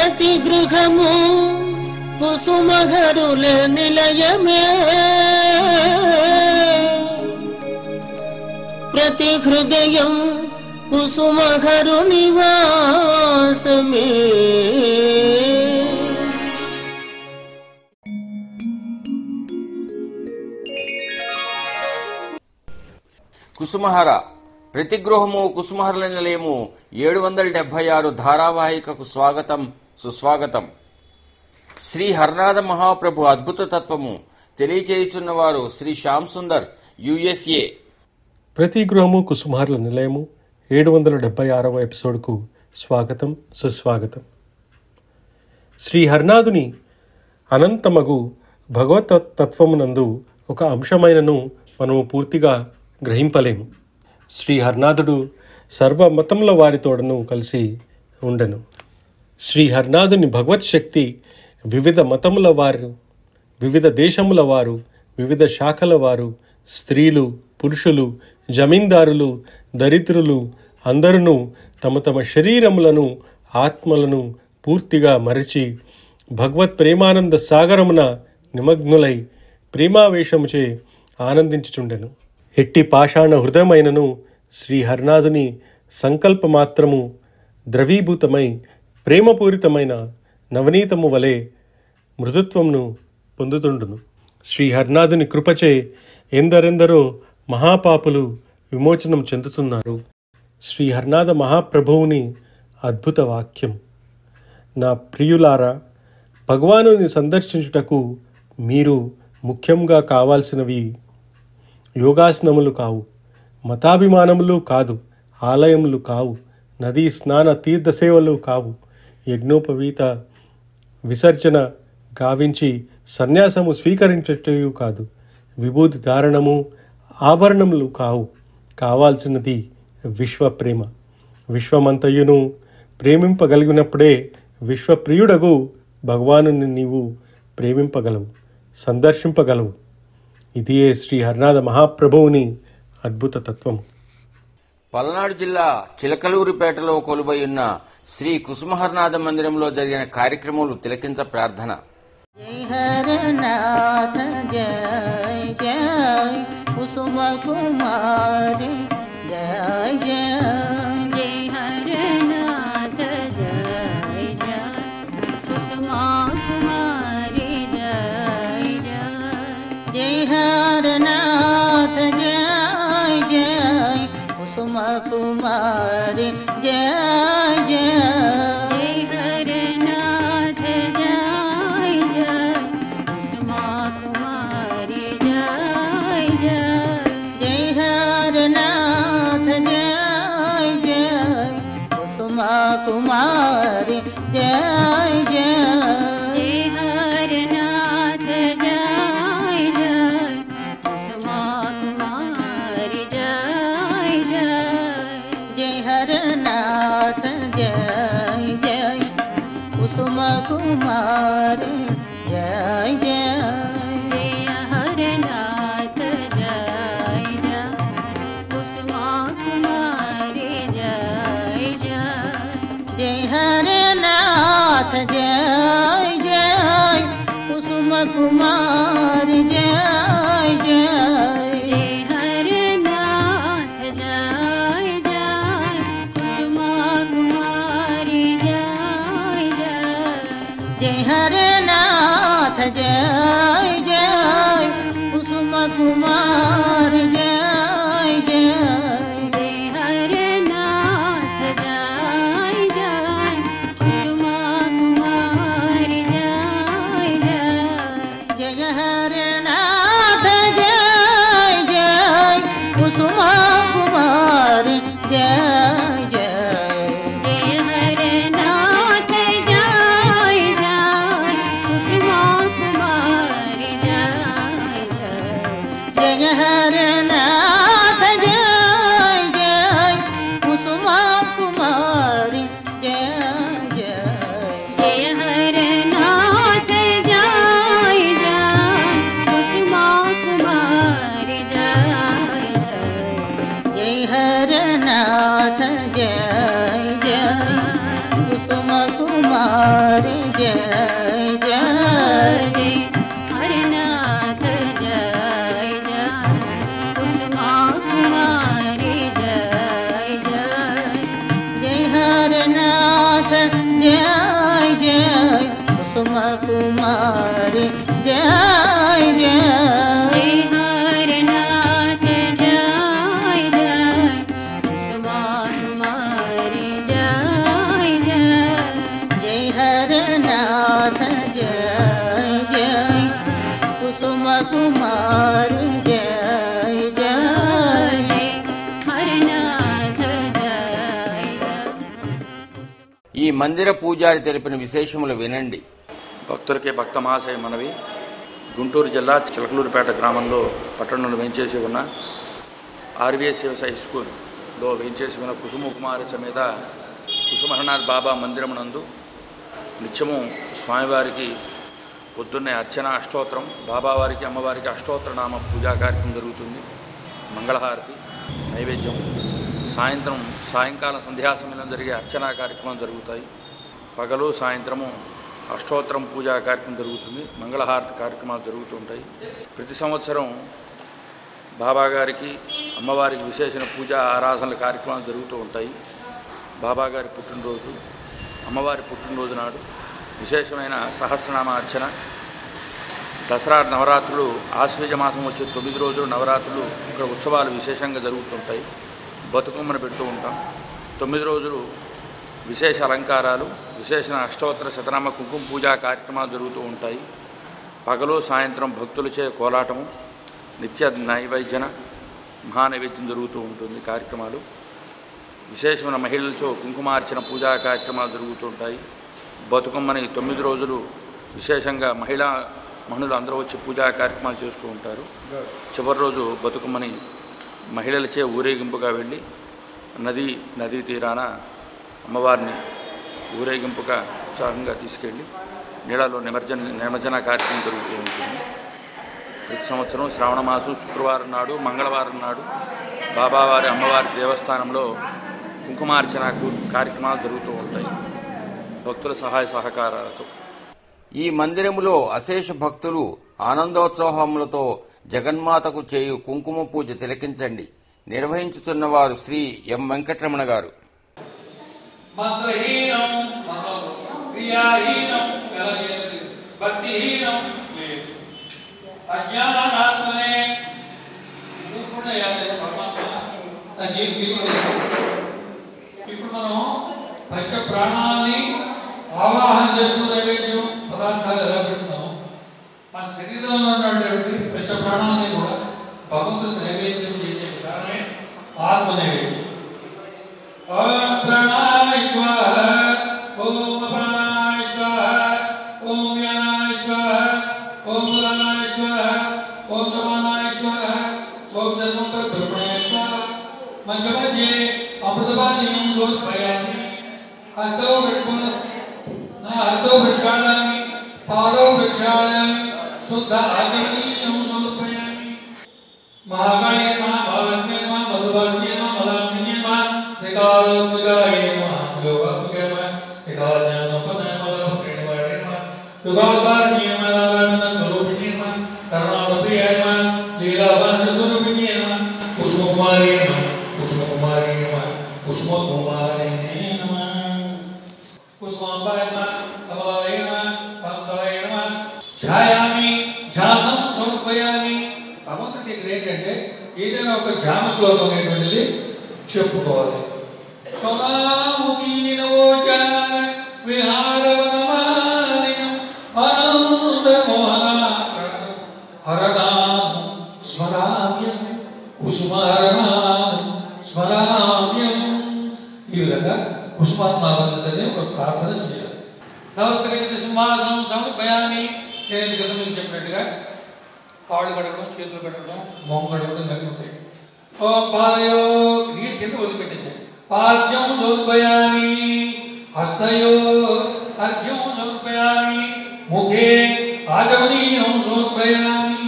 ప్రతి గృహము కుసుమహరుల నిలయమే, ప్రతి హృదయం కుసుమహరు నివాసమే. కుసుమహర ప్రతి గృహము కుసుమహరుల నిలయము 776 ధారావాహికకు స్వాగతం, సుస్వాగతం. శ్రీ హరనాథ మహాప్రభు అద్భుత తత్వము తెలియచేయుచున్నవారు శ్రీ శ్యామ్ సుందర్, USA. ప్రతి గృహము కుసుమహరుల నిలయము 776వ ఎపిసోడ్కు స్వాగతం, సుస్వాగతం. శ్రీ హరనాథుని అనంతమగు భగవత్ తత్వమునందు ఒక అంశమైనను మనము పూర్తిగా గ్రహింపలేము. శ్రీ హరనాథుడు సర్వమతముల వారితోడను కలిసి ఉండెను. శ్రీ హరనాథుని భగవత్ శక్తి వివిధ మతముల వారు, వివిధ దేశముల వారు, వివిధ శాఖల వారు, స్త్రీలు, పురుషులు, జమీందారులు, దరిద్రులు అందరూ తమ తమ శరీరములను, ఆత్మలను పూర్తిగా మరచి భగవత్ ప్రేమానంద సాగరమున నిమగ్నులై ప్రేమావేశముచే ఆనందించుచుండెను. ఎట్టి పాషాణ హృదయమైనను శ్రీ హరనాథుని సంకల్పమాత్రము ద్రవీభూతమై ప్రేమపూరితమైన నవనీతము వలె మృదుత్వమును పొందుతుండును. శ్రీ హరనాథుని కృపచే ఎందరెందరో మహాపాపులు విమోచనం చెందుతున్నారు. శ్రీ హరనాథ మహాప్రభువుని అద్భుత వాక్యం: నా ప్రియులారా, భగవానుని సందర్శించుటకు మీరు ముఖ్యంగా కావాల్సినవి యోగాసనములు కావు, మతాభిమానములు కాదు, ఆలయములు కావు, నదీ స్నాన తీర్థసేవలు కావు, యజ్ఞోపవీత విసర్జన గావించి సన్యాసము స్వీకరించటయు కాదు, విభూతి ధారణము ఆభరణములు కావు. కావాల్సినది విశ్వప్రేమ. విశ్వమంతయును ప్రేమింపగలిగినప్పుడే విశ్వప్రియుడగు భగవానుని నీవు ప్రేమింపగలవు, సందర్శింపగలవు. ఇదియే శ్రీ హరనాథ మహాప్రభువుని అద్భుత తత్వము. పల్నాడు జిల్లా చిలకలూరిపేటలో కొలువై ఉన్న శ్రీ కుసుమహరనాథ మందిరంలో జరిగిన కార్యక్రమాలు తిలకించ ప్రార్థన. జై హరనాథ జయ జయ కుసుమ కుమారి జయ జయ, జై హరనాథ జయ జయ కుసుమ కుమారి జయ జయ, జై హరనాథ జయ జయ కుసుమ కుమారి జయ జయ, జై హరనాథ జయ జయ కుసుమ కుమారి జయ జయ, జై హరనాథ జయ జయ కుసుమ కుమారి జయ జయ, జై హరనాథ జయ జయ కుసుమ కుమారి జయ జయ, జై హరనాథ జయ జయ కుసుమ కుమారి జయ జయ, జై హరనాథ జయ జయ కుసుమ కుమారి జయ జయ, జై హరనాథ జయ జయ కుసుమ కుమారి జయ జయ, జై హరనాథ జయ జయ కుసుమ కుమారి జయ జయ, జై హరనాథ జయ జయ కుసుమ కుమారి జయ జయ, జై హరనాథ జయ జయ కుసుమ కుమారి జయ జయ, జయ హరనాథ జయ జయ కుసుమ కుమారి జయ జయ, జయ హరనాథ జయ జయ కుసుమ కుమారి జయ జయ, జయ హరనాథ జయ జయ కుసుమ కుమారి జయ జయ, జయ హరనాథ జయ జయ కుసుమ కుమారి జయ జయ, జై హరనాథ జయ జయ కుసుమ కుమారి कुमार जय जय हरनाथ जय जय कुसुमा कुमारी जय जय जय हरनाथ जय जय कुसुमा कुमारी जय जय हरनाथ जय जय कुसुमा कुमारी जय जय जय हरनाथ जय जय कुसुमा कुमारी जय जय हरनाथ जय ఈ మందిర పూజారి తెలిపిన విశేషములు వినండి. భక్తులకి భక్త మహాశయ మనవి. గుంటూరు జిల్లా చిలకలూరుపేట గ్రామంలో పట్టణంలో వేంచేసి ఉన్న ఆర్వీఎస్ హై స్కూల్లో వేంచేసి ఉన్న కుసుమ కుమారి సమేత కుసుమహరనాథ్ బాబా మందిరం నందు నిత్యము స్వామివారికి పొద్దున్నే అర్చన అష్టోత్తరం, బాబావారికి అమ్మవారికి అష్టోత్తర నామ పూజా కార్యక్రమం జరుగుతుంది. మంగళహారతి, నైవేద్యం, సాయంకాలం సంధ్యా సమయంలో జరిగే అర్చనా కార్యక్రమం జరుగుతాయి. పగలు సాయంత్రము అష్టోత్తరం పూజా కార్యక్రమం జరుగుతుంది. మంగళహారతి కార్యక్రమాలు జరుగుతూ ఉంటాయి. ప్రతి సంవత్సరం బాబాగారికి అమ్మవారికి విశేషణ పూజా ఆరాధనల కార్యక్రమాలు జరుగుతూ ఉంటాయి. బాబాగారి పుట్టినరోజు, అమ్మవారి పుట్టినరోజు నాడు విశేషమైన సహస్రనామ అర్చన, దసరా నవరాత్రులు, ఆశ్వీజ మాసం వచ్చే 9 రోజులు నవరాత్రులు ఇక్కడ ఉత్సవాలు విశేషంగా జరుగుతుంటాయి. బతుకమ్మను పెడుతూ ఉంటాం. 9 రోజులు విశేష అలంకారాలు, విశేషణ అష్టోత్తర శతనామ కుంకుమ పూజా కార్యక్రమాలు జరుగుతూ ఉంటాయి. పగలు సాయంత్రం భక్తులచే కోలాటము, నిత్య నైవేద్యన, మహానైవేద్యం జరుగుతూ ఉంటుంది. కార్యక్రమాలు విశేషమైన మహిళలతో కుంకుమార్చన పూజా కార్యక్రమాలు జరుగుతుంటాయి. బతుకమ్మని 9 రోజులు విశేషంగా మహిళలు అందరూ వచ్చి పూజా కార్యక్రమాలు చేస్తూ ఉంటారు. చివరి రోజు బతుకమ్మని మహిళలచే ఊరేగింపుగా వెళ్ళి నదీ తీరాన అమ్మవారిని ఊరేగింపుగా ఉత్సాహంగా తీసుకెళ్ళి నీళ్ళలో నిమజ్జన కార్యక్రమం జరుగుతూ ఉంటుంది. ప్రతి సంవత్సరం శ్రావణ మాసం శుక్రవారం నాడు, మంగళవారం నాడు బాబావారి అమ్మవారి దేవస్థానంలో కుంకుమార్చన కార్యక్రమాలు జరుగుతూ ఉంటాయి భక్తుల సహాయ సహకారాలతో. ఈ మందిరములో అశేష భక్తులు ఆనందోత్సాహములతో జగన్మాతకు చేయు కుంకుమ పూజ తిలకించండి. నిర్వహించుతున్నవారు శ్రీ ఎం వెంకటరమణ గారు. మంత్రహీనం క్రియాహీనం భక్తిహీనం అజ్ఞానాత్మనే ఇప్పుడు మనం పంచ ప్రాణాలని ఆవాహన చేసుకునే నైవేద్యం పదార్థాలు ఎలా పెడుతున్నాం, మన శరీరంలో ఉన్నటువంటి పంచ ప్రాణాలని కూడా భగవంతుడికి నైవేద్యం చేసే విధానమే ఆత్మ నైవేద్యం. ఓం ప్రాణాయ స్వాహ, ఓం అపానాయ స్వాహ, ఓం వ్యానాయ స్వాహ, ఓం ఉదానాయ స్వాహ, ఓం సమానాయ స్వాహ, ఓం సర్వం బ్రహ్మణాయ స్వాహ. మధ్య మధ్య అమృతపానీయం సమర్పయామి. హస్తౌ ప్రక్షాళయామి, పాదౌ ప్రక్షాళయామి, శుద్ధ ఆచమనీయం సమర్పయామి. మహాకాళీ నమః, మహాలక్ష్మీ నమః, మధురాత్మ్యే నమః, మలాన్విన్యే నమః, త్రికాలాత్మికాయే నమః, త్రిలోకాత్మికాయ నమః, త్రికాలజ్ఞాన సంపన్నాయ నమః, త్రినివారణే నమః, యుగావతారిణ్యే నమః, లావణ్య స్వరూపిణ్యే నమః, కరుణావప్రియాయ నమః, లీలావాంఛ స్వరూపిణ్యే నమః, కుసుమకుమారీ నమః, కుసుమకుమారీ నమః, కుసుమకుమారిణే నమః, కుసుమాంబాయ నమః, కమలాయ నమః, కాంతాయ నమః. ధ్యాయామి, ధ్యానం సమర్పయామి. భగవంతుడి దగ్గర ఏంటంటే ఏదైనా ఒక ధ్యాన శ్లోకం అనేటువంటిది చెప్పుకోవాలి. సోనాముఖీనవోచాన విహారవనమాలినం ఆనందమోహనాకరం హరనాథం స్మరామ్యం, కుసుమహరనాథం స్మరామ్యం. ఈ విధంగా కుసుమాత్మానందనే ఒక ప్రార్థన చేయాలి. నవరత్న సింహాసనం సమర్పయామి. నేను గతం మీకు చెప్పినట్టుగా కాళ్ళు కడగడం, చేతులు కడగడం, మొహం కడగడం జరుగుతాయి. ఓం పాదయో నీటి కింద వదిలిపెట్టేసాయి. పాద్యం సమర్పయామి, హస్తయో అర్ఘ్యం సమర్పయామి, ముఖే ఆచమనీయం సమర్పయామి.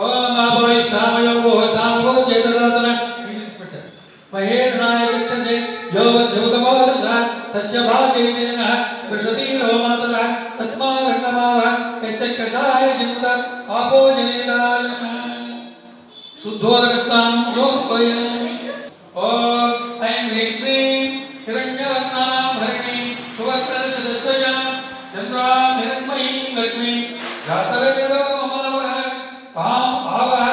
ఓం ఆపై శ్రామయో శ్రామో చేతదాతన విడిచిపెట్టారు. మహేంద్రాయ చక్షసే యోగ శివతమారస తస్య భాగ్యేన వృషతి शुद्धोदकस्नानं समर्पयामि। ओम ऐं ह्रीं श्रीं हिरण्यवर्णां हरिणीं सुवक्ररजतस्तजां चन्द्रां हिरण्मयीं लक्ष्मीं जातवेदो ममावह ताम् आवह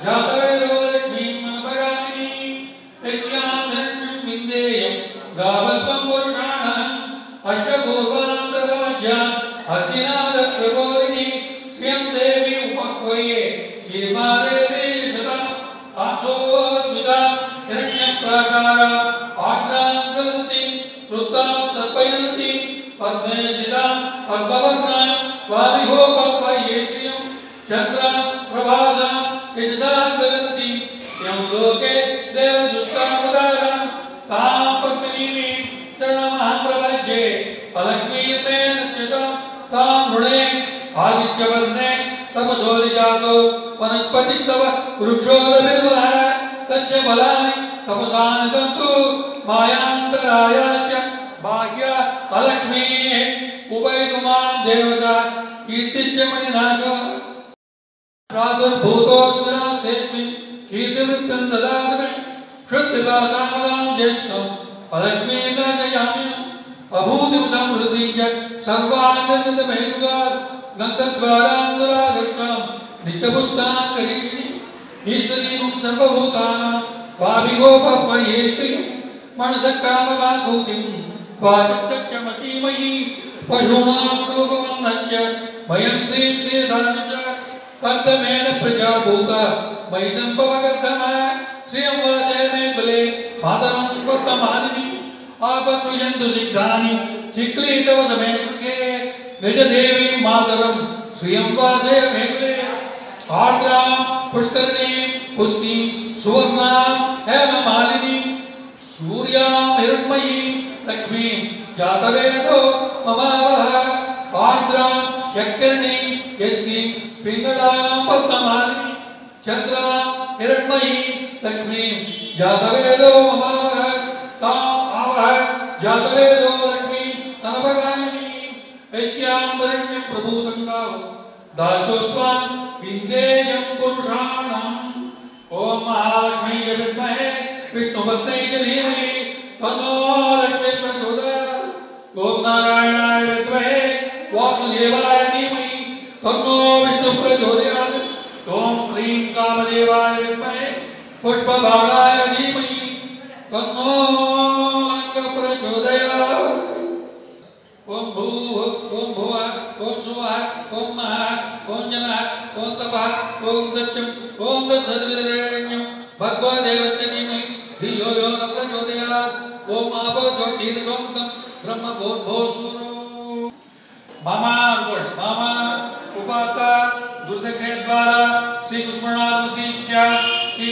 जातवेदो लक्ष्मीं मनपगामिनीं यस्यां हिरण्यं विन्देयं गावस्वं पुरुषाणाम् अष्टपूर्वान्तरमज्जां हस्तिनादप्रबोधिनी श्रियं देवी उपह्वये श्रीमादेवी शतां आंसोस्मितां हिरण्यप्राकारा आर्द्रां ज्वलन्तीं वृत्तां तर्पयन्तीं पद्मे स्थितां पद्मवर्णां स्वामिहोपह्वये श्रियं चन्द्रां प्रभासां यशसा ज्वलन्तीं यं लोके देवदुष्टावतारां तां पद्मिनीं शरणमहं प्रपद्ये अलक्ष्मीर्मेण स्थितां तां वृणे आदित्यवर्णे तपसोदिजातो वनस्पतिस्तव वृक्षोदबिल्वः तस्य फलानि तपसा निदन्तु मायान्तरायाश्च बाह्या अलक्ष्मीः उपैतुमां देवसा कीर्तिश्च मणिनाशः प्रादुर्भूतोऽस्मिन् कीर्तिवृत्तं ददातु मे क्षुद्रभासामदां ज्येष्ठम् अलक्ष्मीं नाशयामि अभूतिं समृद्धिं च सर्वानन्दमेनुगात् गन्धद्वारान्तरागस्वां नित्यपुष्टां करीषिणि ईश्वरीं सर्वभूतानां स्वाभिगोपह्वये श्रियं मनसः कामवाग्भूतिं वाचक्षमसीमयी पशूनां रूपवर्णस्य वयं श्रीं श्रीधामि कर्तमेन प्रजाभूता मयि सम्भवकर्तम श्रियं वाचे मे कुले मातरं वर्तमानिनि आपस्तुयन्तु सिद्धानि चिक्लीतव समे मृगे निजदेवीं मातरं श्रियं वाचे मे कुले आर्द्रां पुष्करिणीं पुष्टिं सुवर्णां हेममालिनीं सूर्यां हिरण्मयीं लक्ष्मीं जातवेदो ममावह आर्द्रां यक्किरणीं यस्तीं पिङ्गळां पद्ममालिनीं चन्द्रां हिरण्मयीं लक्ष्मीं जातवेदो ममावह ताम् आवह जातवेदो लक्ष्मीं तनपगामिनीं यस्यां वरेण्यं प्रभूतं गावो दासोऽस्मान् विन्देयं पुरुषाणाम् ॐ महालक्ष्मी च विद्महे विष्णुपत्न्यै च धीमहि तन्नो लक्ष्मी प्रचोदयात् ॐ नारायणाय विद्महे वासुदेवाय धीमहि तन्नो विष्णुः प्रचोदयात् ॐ क्लीं कामदेवाय विद्महे पुष्पबाणाय धीमहि तन्नो अनङ्गः प्रचोदयात् ओम भूः ओम भुवः ओम सुवः ओम महः ओम जनः ओम तपः ओम सत्यम् ओम तत्सवितुर्वरेण्यं भर्गो देवस्य धीमहि धियो यो नः प्रचोदयात् ओम आपो ज्योतिर्सोमृतं ब्रह्म भूर्भुवस्सुरो मामा उपाता दुर्दक्षिणद्वारा श्री कुसुमनाथमुद्दिश्य श्री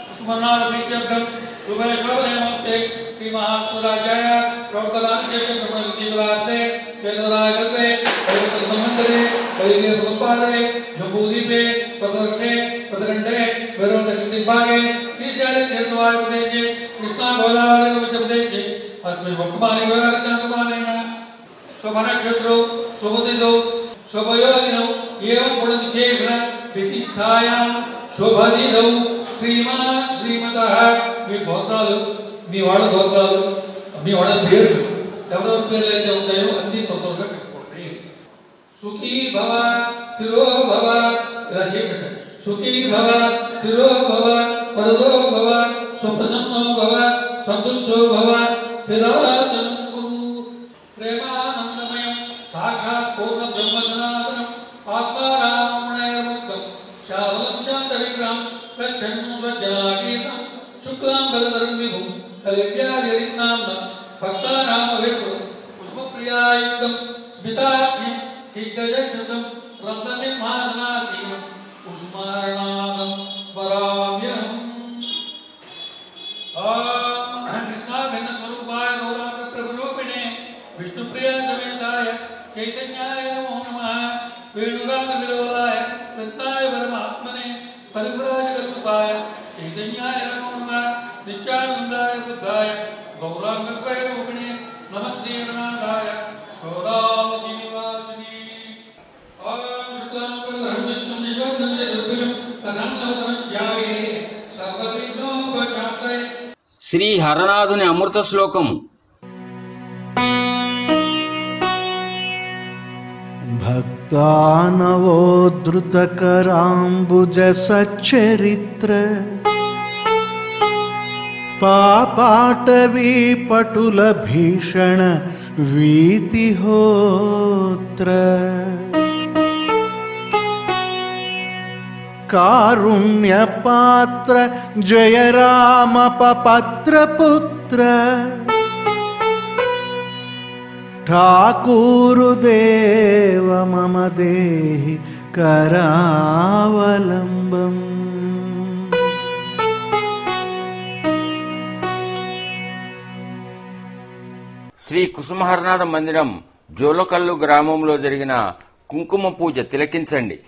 कुसुमनाथमुद्दिश्यं शुभशोभनमस्ते श्री महास्वराज्याय प्रवर्तमानस्य ब्रह्मसिद्धिबलार्थे वेदराजकल्पे परिसरसंमन्त्रे परिनिर्मुक्तादे जम्बूद्वीपे प्रदर्शे प्रदखण्डे वैरोदक्षिणदिग्भागे श्रीशैलक्षेत्रवाय प्रदेशे कृष्णागोदावरी मध्यप्रदेशे अस्मिन् वर्तमाने व्यवहारजातमानेन शोभनक्षत्रो शोभतिथौ शोभयोगिनौ एवं गुणविशेषण विशिष्टायां शोभतिथौ श्रीमान् श्रीमतः మీ గోత్రాలు మీ వాళ్ళ గోత్రాలు మీ వాళ్ళ పేర్లు ఎవరెవరి పేర్లు అయితే ఉంటాయో అన్ని త్వరగా పెట్టుకోండి. సుఖీ భవ స్థిరో భవ ఇలా చేయబెట్టండి. సుఖీ భవ స్థిరో భవ పరదో భవ సుప్రసన్నో భవ సంతుష్టో భవ స్థిరాసనం కురు. ప్రేమానందమయం సాక్షాత్ పూర్ణ బ్రహ్మ సనాతనం ఆత్మారామణయముక్తం శావలం శాంత విగ్రహం ప్రచ్ఛన్నం స్వజ్జనాకీర్ణం शुक्लां बलधरं विभुं कलिव्याधिरिन्नाम्ना भक्तानामभिप्रो पुष्पप्रियायुक्तं स्मितास्यं शीघ्रजक्षसं रत्नसिंहासनासीनं कुसुमार्णादं स्मराम्यहम्. ॐ कृष्णाभिन्नस्वरूपाय गौराङ्गप्रभुरूपिणे विष्णुप्रिया समेताय चैतन्याय नमो नमः. वेणुगानविलोलाय कृष्णाय परमात्मने परिव्राजकल्पाय चैतन्याय नमो नमः. नित्यानन्दाय बुद्धाय गौराङ्गद्वयरूपिणे नमस्ते नाथाय शोधामति निवासिने. ॐ शुक्लां वरदं विष्णुं शशिवर्णं चतुर्भुजं प्रसन्नवदनं ధ్యాయే సర్వవిఘ్నోపశాంతయే. శ్రీ హరనాథుని అమృత శ్లోకము. భక్తానవోద్ధృతకరాంబుజ సచ్చరిత్ర పాపాటవీ పటుల భీషణ వీతిహోత్ర కారుణ్యపాత్ర జయ రామ పత్రపుత్ర ఠాకూరుదేవ మమ దేహి కరావలంబం. శ్రీ కుసుమహరనాథ మందిరం జోలకల్లు గ్రామంలో జరిగిన కుంకుమ పూజ తిలకించండి.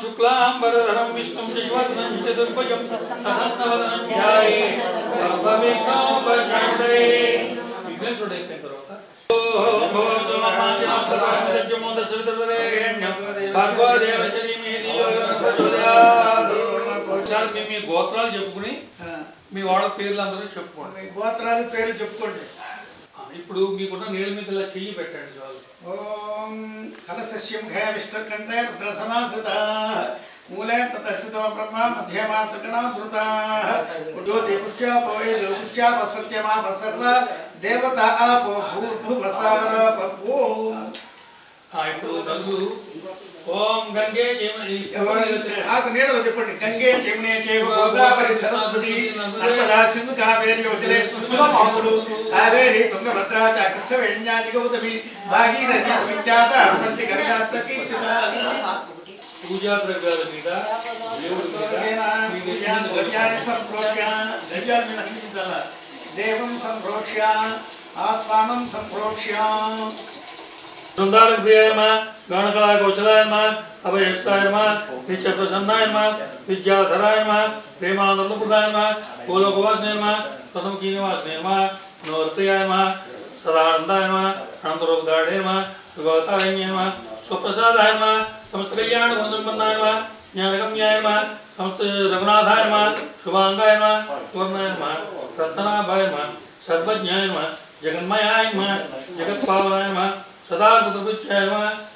శుక్లాంబరధరం విష్ణుం శశివర్ణం చతుర్భుజం ప్రసన్నవదనం ధ్యాయే సర్వవిఘ్నోపశాంతయే. విఘ్నేశ్వరుడు అయిపోయిన తర్వాత మీ గోత్రాలు చెప్పుకుని మీ వాళ్ళ పేర్లు అందరూ చెప్పుకోండి. గోత్రాలు పేర్లు చెప్పుకోండి. ఇప్పుడు మీకున్న నీళ్ళ మీద ఇలా చెయ్యి పెట్టండి చాలు. ఓం కలశస్యం ఘయ విష్ణుకంఠే రుద్రసమాశ్రిత మూలే తతస్థితో బ్రహ్మ మధ్యమార్తకణాధృత ఉజ్యోతి పుష్యాపోయే పుష్యాప సత్యమాప సర్వ దేవత ఆపో భూర్భువసార ఓం. ఇప్పుడు నలుగురు ఓం గంగే ఆకు నీడలో చెప్పండి. గంగే జమునే చైవ గోదావరి సరస్వతి నర్మదా సింధు కావేరి వజలేశ్వరుడు కావేరి తుంగభద్రా చ కృష్ణవేణ్యాది గౌతమి భాగీరథి విఖ్యాత పంచ గంగా ప్రతిష్ఠిత. పూజా ద్రవ్యాల మీద దేవుడి ద్రవ్యాన్ని సంప్రోక్ష్య ద్రవ్యాల మీద అనిపించాల. దేవం సంప్రోక్ష్య ఆత్మానం సంప్రోక్ష్య. బృందాల ప్రియాయమ గణకళా కౌశలాయమ అభయస్థాయమ నిత్య ప్రసన్నాయమ విద్యాధరాయమ ప్రేమానందప్రదాయమ గోలోకవాసనేమ ప్రథమకీనివాసనేమ నోర్తయాయమ సదానందాయమ అనంతరోగ్దాడేమ విభవతారణ్యేమ స్వప్రసాదాయమ సమస్త కళ్యాణ గుణసంపన్నాయమ జ్ఞానగమ్యాయమ సమస్త రఘునాథాయమ శుభాంగాయమ పూర్ణాయమ రత్నాభాయమ సర్వజ్ఞాయమ జగన్మయాయమ జగత్పావనాయమ సదా కృతృత్యాయమ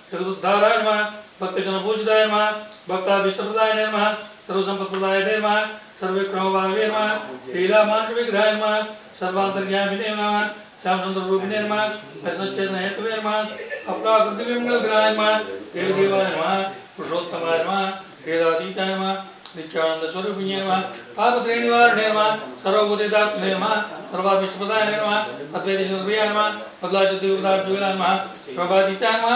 జగదుద్ధారాయమ భక్తజన పూజితాయమ భక్తాభీష్టప్రదాయ నమ సర్వసంపత్ప్రదాయ నమ సర్వవిక్రమభావే నమ లీలామాంస విగ్రహాయ నమ సర్వాంతర్యామినే నమ శ్యామసుందరరూపిణే నమ ప్రసన్నచేతన హేతవే నమ అప్రాకృతివిమంగళగ్రహాయ నమ దేవదేవాయ నమ పురుషోత్తమాయ నమ వేదాతీతాయ నమ నిత్యానంద స్వరూపిణ్యే నమ పాపత్రయ నివారణే నమ సర్వభూతేతాత్మనే నమ సర్వాభీష్టప్రదాయ నమ అద్వైతేశ్వరప్రియాయ నమ పద్లాచద్దేవతాభ్యులాయ నమ ప్రభాతీతాయ నమ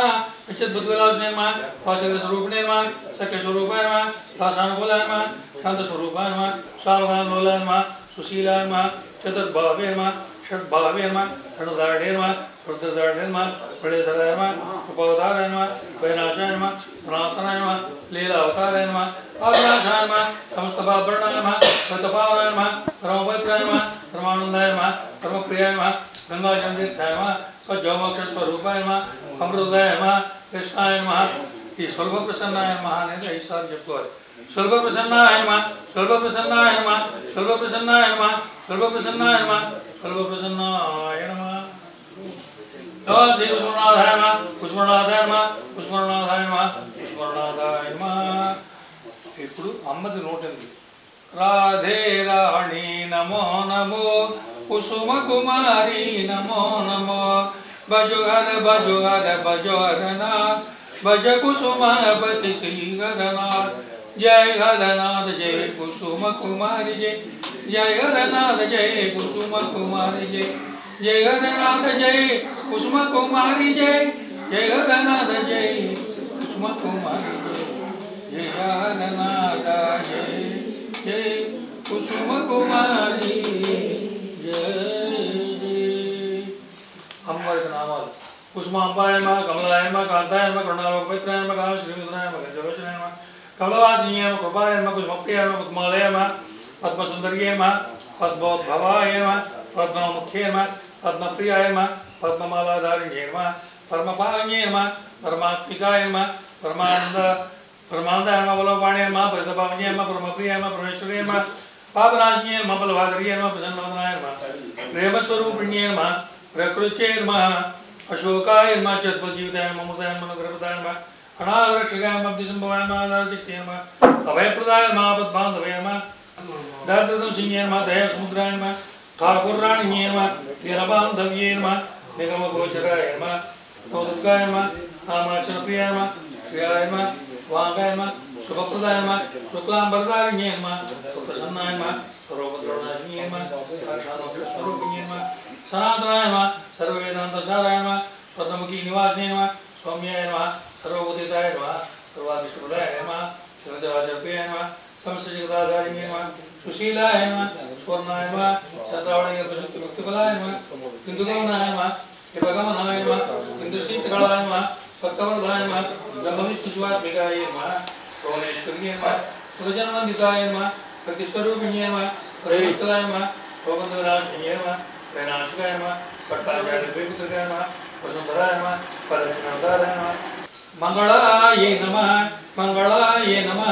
నిత్యద్భుతవిలాసనే నమ వాసగస్వరూపిణే నమ సఖ్యస్వరూపాయ నమ దాసానుకూలాయ నమ శాంతస్వరూపాయ నమ సావధానలోలాయ నమ సుశీలాయ నమ చతుర్భావే నమ షడ్భావే నమ రణధారణే నమ రుద్రధారణే నమ ప్రణేధరాయ నమ ఉపవతారాయ నమ వైనాశాయ నమ సనాతనాయ నమ లీలావతారాయ నమ ఆగ్రాశాయ నమ సమస్తభాభరణాయ నమ ప్రతపావనాయ నమ పరమపవిత్రాయ నమ పరమానందాయ నమ పరమప్రియాయ నమ గంగాజంతీర్థాయ నమ స్వజోమోక్షస్వరూపాయ నమ అమృతాయ నమ కృష్ణాయ నమ. ఈ స్వల్ప ప్రసన్నాయ నమ అనేది 5 సార్లు చెప్పుకోవాలి. స్వల్ప ప్రసన్నాయ నమ స్వల్ప ప్రసన్నాయ నమ స్వల్ప ప్రసన్నాయ నమ స్వల్ప ప్రసన్నాయ నమ స్వల్ప ప్రసన్నాయ నమ. శ్రీ కుసుమనాథాయ నమ కుసుమనాథాయ నమ కుసుమనాథాయ నమ కుసుమనాథాయ నమ. ఇప్పుడు అమ్మది 108. రాధే రాణి నమో నమో కుసుమ కుమారి నమో నమో భజుహర భజుహర భజోహరనాథ్ భజ కుసుమపతి శ్రీహరనాథ్. జయ హరనాథ జయ కుసుమ కుమారి జయ జయ హరనాథ జయ కుసుమ కుమారి జయ జయ హరనాథ జయ కుసుమ కుమారి జయ జయ హరనాథ జయ కుసుమ కుమారి జయ జయ హరనాథ జయ కుసుమ కుమారి అమ్మవారికి నామాలు కుసుమాంబాయమ కమలాయమ కాంతాయమ కరుణామ పవిత్రాయమ కామ శ్రీమిత్రాయమ గజలోచనాయమ కమలవాసినీయమ కృపాయమ కుసుమప్రియాయమ పద్మాలయమ పద్మసుందర్యేమ పద్మోద్భవాయమ పద్మముఖ్యేమ పద్మప్రియాయమ పద్మమాలాధారిణ్యేమ పరమపావన్యేమ పరమాత్మికాయమ పరమానందాయమ బలవాణ్యేమ పరితపావన్యేమ పరమప్రియాయమ పరమేశ్వర్యేమ పాపనాశిన్యేమ బలవాదర్యేమ ప్రసన్నవదనాయమ ప్రేమస్వరూపిణ్యేమ ప్రకృత్యేర్మ అశోకాయర్మ చత్వజీవితాయమ అమృతాయమ అనుగ్రహపదాయమ అనాథరక్షకాయమ అబ్ధిసంభవాయమ ఆధారశక్తియేమ అభయప్రదాయమ పద్మాంధవయేమ దారిద్ర్యం సింహేమ దయాసముద్రాయమ కాకుర్రాణియేమ వీరబాంధవ్యేమ నిగమగోచరాయమ దుర్గాయమ నామాచరప్రియాయమ శ్రియాయమ వాంగాయమ శుభప్రదాయమ శుక్లాంబరదారిణ్యేమ సుప్రసన్నాయమ సర్వభద్రనాశిన్యేమ సాక్షాత్స్వరూపిణ్యేమ సనాతనాయమ సర్వవేదాంతసారాయమ స్వర్ణముఖీ నివాసినేమ సౌమ్యాయమ సర్వభూతితాయమ సర్వాదిష్టప్రదాయమ శివచరాచరప్రియాయమ సమస్తజగదాధారిణ్యేమ సుశీలాయమ స్వర్ణాయమ చంద్రావళిముక్తిఫలాయమ హిందుగమనాయమ హిమగమనాయమ హిందుశీతకళాయమ భక్తవర్ధాయమ బ్రహ్మవిష్ణుశివాత్మికాయమ భువనేశ్వర్యేమ సుజన్వందితాయమ ప్రతిస్వరూపిణ్యేమ ప్రయుక్తాయమ గోబంధరాశియేమ త్రైనాశికాయమ పట్టాచార్యపేపితృకాయమ వసుంధరాయమ పరమేశ్వరాయమ మంగళాయే నమః మంగళాయే నమః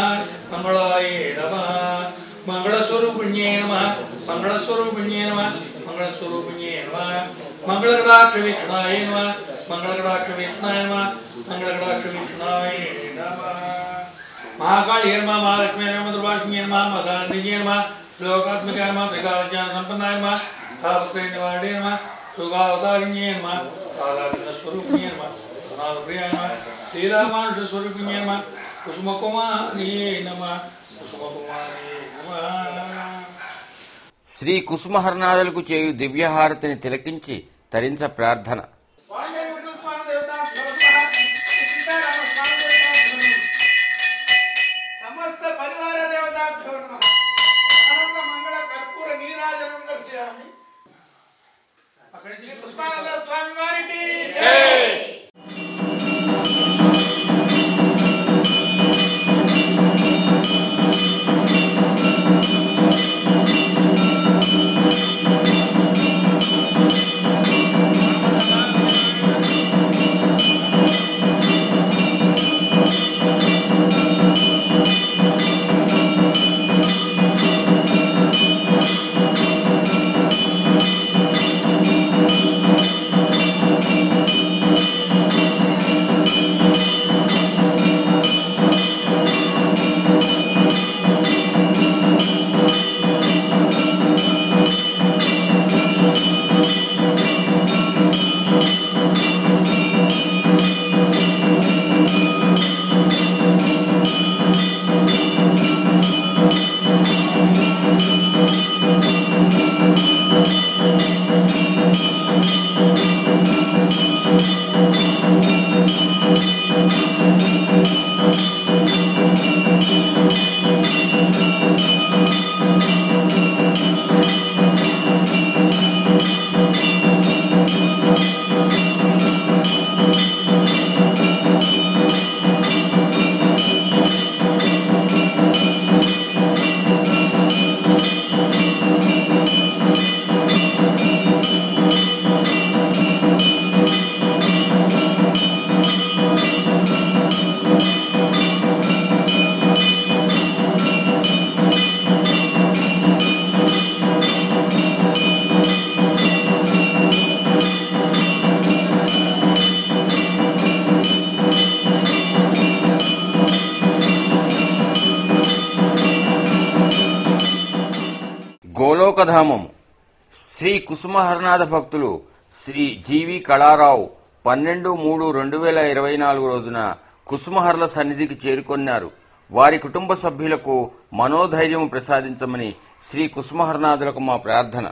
మంగళాయే నమః మంగళస్వరూపిణ్యే నమః మంగళస్వరూపిణ్యే నమః మంగళస్వరూపిణ్యే నమః మంగళకటాక్షవీక్షణాయ నమః మంగళకటాక్షవీక్షణాయ నమః మంగళకటాక్షవీక్షణాయ నమః మహాకాళీ నమః మహాలక్ష్మీ నమః దుర్వాసిన్యే నమః మదానందిన్యే నమః శ్లోకాత్మికాయ నమః త్రికాలజ్ఞాన సంపన్నాయ నమః తాపత్రయ నివారణే నమః సుగావతారిణ్యే నమః సాధారణ నమః ప్రియాయ నమః శ్రీరామానుజ స్వరూపిణ్యే నమః కుసుమకుమారియే నమః కుసుమకుమారియే నమః. శ్రీ కుసుమహర్నాథులకు చేయు దివ్యహారతిని తిలకించి తరించ ప్రార్థన. సమస్త పరివార దేవతాభ్యో నమః. ఆనంద మంగళ కర్పూర నీరాజనం దర్శయామి. శ్రీ పుష్పానంద స్వామి వారికి జై. గోలోకధామము. శ్రీ కుసుమహర్నాథ భక్తులు శ్రీ జీవి కళారావు 12/3/2024 రోజున కుసుమహర్ల సన్నిధికి చేరుకొన్నారు. వారి కుటుంబ సభ్యులకు మనోధైర్యము ప్రసాదించమని శ్రీ కుసుమహర్నాథులకు మా ప్రార్థన.